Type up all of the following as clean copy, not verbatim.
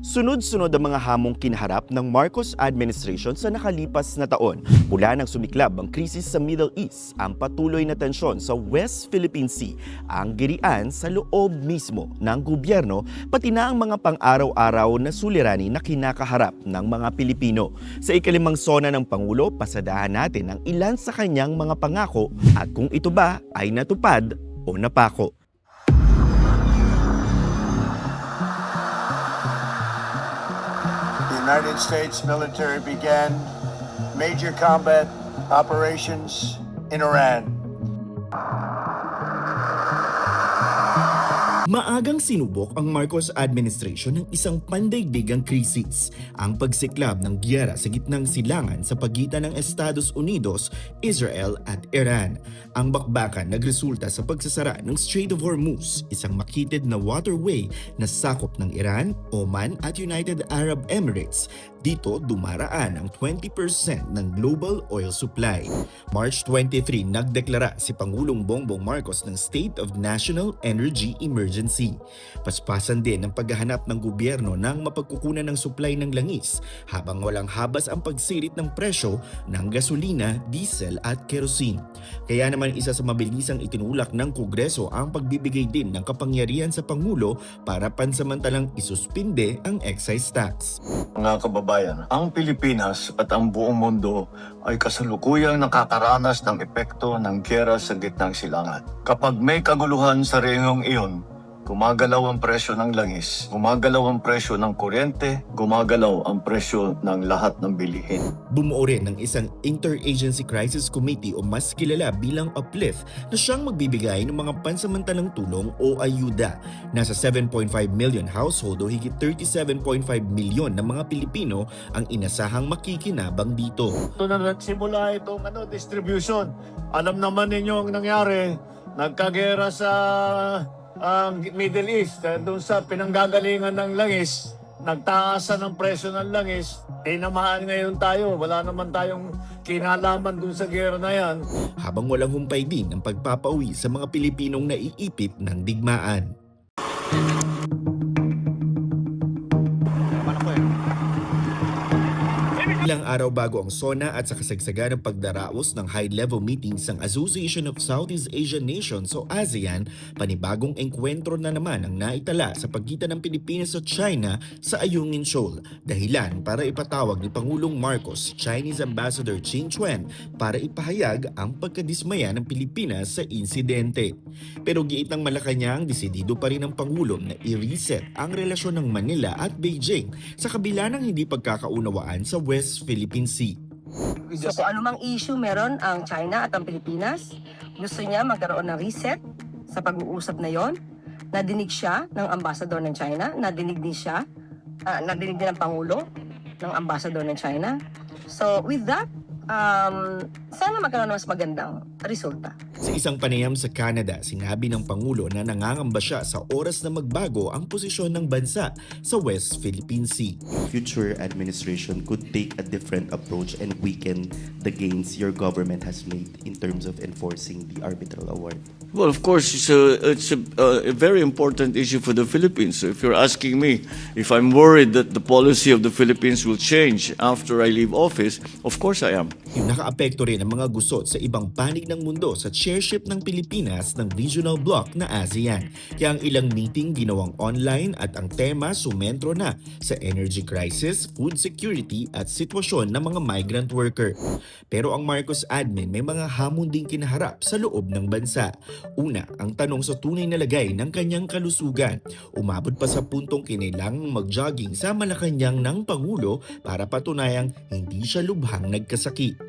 Sunod-sunod ang mga hamong kinaharap ng Marcos administration sa nakalipas na taon. Mula nang sumiklab ang krisis sa Middle East, ang patuloy na tensyon sa West Philippine Sea, ang girian sa loob mismo ng gobyerno, pati na ang mga pang-araw-araw na suliranin na kinakaharap ng mga Pilipino. Sa ikalimang sona ng Pangulo, pasadahan natin ang ilan sa kanyang mga pangako at kung ito ba ay natupad o napako. The United States military began major combat operations in Iran. Maagang sinubok ang Marcos administration ng isang pandaigdigang krisis, ang pagsiklab ng giyera sa gitnang silangan sa pagitan ng Estados Unidos, Israel at Iran. Ang bakbakan nagresulta sa pagsasara ng Strait of Hormuz, isang makitid na waterway na sakop ng Iran, Oman at United Arab Emirates. Dito dumaraan ang 20% ng global oil supply. March 23, nagdeklara si Pangulong Bongbong Marcos ng State of National Energy Emergency. Paspasan din ang paghahanap ng gobyerno ng mapagkukunan ng supply ng langis habang walang habas ang pagsirit ng presyo ng gasolina, diesel at kerosene. Kaya naman isa sa mabilisang itinulak ng Kongreso ang pagbibigay din ng kapangyarihan sa Pangulo para pansamantalang isuspinde ang excise tax. Mga kababayan, ang Pilipinas at ang buong mundo ay kasalukuyang nakakaranas ng epekto ng giyera sa gitnang silangan. Kapag may kaguluhan sa rehiyong iyon, gumagalaw ang presyo ng langis, gumagalaw ang presyo ng kuryente, gumagalaw ang presyo ng lahat ng bilihin. Bumuo rin ng isang Interagency Crisis Committee o mas kilala bilang UPLIFT na siyang magbibigay ng mga pansamantalang tulong o ayuda. Nasa 7.5 million household o higit 37.5 milyon na mga Pilipino ang inasahang makikinabang dito. Ito na nagsimula itong distribution. Alam naman ninyo ang nangyari, nagkagera sa Middle East, doon sa pinanggagalingan ng langis, nagtaasan ng presyo ng langis, tinamaan ngayon tayo. Wala naman tayong kinalaman doon sa gera na yan. Habang walang humpay din ang pagpapauwi sa mga Pilipinong naiipit ng digmaan. Ilang araw bago ang SONA at sa kasagsagan ng pagdaraos ng high-level meetings ng Association of Southeast Asian Nations o ASEAN, panibagong engkwentro na naman ang naitala sa pagitan ng Pilipinas at China sa Ayungin Shoal, dahilan para ipatawag ni Pangulong Marcos Chinese Ambassador Qin Chuan para ipahayag ang pagkadismaya ng Pilipinas sa insidente. Pero giit ng Malacanang, desidido pa rin ang Pangulo na i-reset ang relasyon ng Manila at Beijing sa kabila ng hindi pagkakaunawaan sa West Philippine Sea. So kung anumang issue meron ang China at ang Pilipinas, gusto niya magkaroon ng reset sa pag-uusap na yon. Nadinig siya ng ambassador ng China, nadinig din ng Pangulo ng ambassador ng China. So with that, sana magkaroon ng mas magandang resulta. Sa isang panayam sa Canada, sinabi ng Pangulo na nangangamba siya sa oras na magbago ang posisyon ng bansa sa West Philippine Sea. Future administration could take a different approach and weaken the gains your government has made in terms of enforcing the arbitral award? Well, of course, it's a very important issue for the Philippines. So if you're asking me if I'm worried that the policy of the Philippines will change after I leave office, of course I am. Yung nakaapekto rin ang mga gusot sa ibang panig ng mundo sa chairship ng Pilipinas ng regional bloc na ASEAN. Kaya ang ilang meeting ginawang online at ang tema sumentro na sa energy crisis, food security at sitwasyon ng mga migrant worker. Pero ang Marcos admin may mga hamon ding kinaharap sa loob ng bansa. Una, ang tanong sa tunay na lagay ng kanyang kalusugan. Umabot pa sa puntong kinailangang mag-jogging sa Malacanang ng Pangulo para patunayang hindi siya lubhang nagkasakit.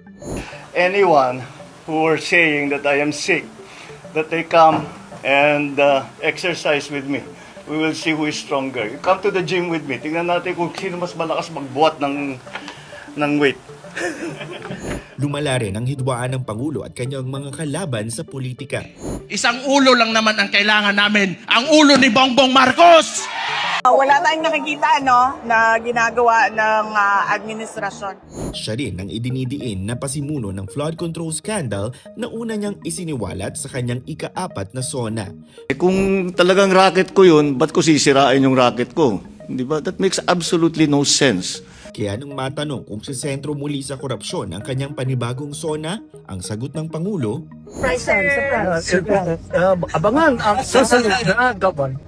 Anyone who are saying that I am sick, that they come and exercise with me. We will see who is stronger. You come to the gym with me. Tingnan natin kung sino mas malakas magbuhat ng weight. Lumala rin ang hidwaan ng Pangulo at kanyang mga kalaban sa politika. Isang ulo lang naman ang kailangan namin, ang ulo ni Bongbong Marcos! Wala tayong nakikita na ginagawa ng administrasyon. Siya rin ang idinidiin na pasimuno ng flood control scandal na una niyang isiniwalat sa kanyang ika-4 na SONA. Kung talagang racket ko yun, ba't ko sisirain yung racket ko? Di ba? That makes absolutely no sense. Kaya nung matanong kung sa sentro muli sa korupsyon ang kanyang panibagong SONA, ang sagot ng Pangulo, Abangan ang susunod na gaban.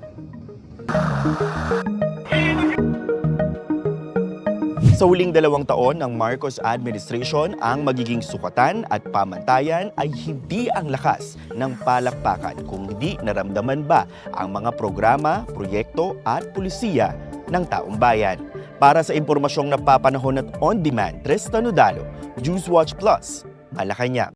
sa huling 2 taon ng Marcos administration, ang magiging sukatan at pamantayan ay hindi ang lakas ng palakpakan kung di naramdaman ba ang mga programa, proyekto at pulisiya ng taong bayan. Para sa impormasyong napapanahon at on-demand, Tristan Udalo, Newswatch Plus, Malacanang.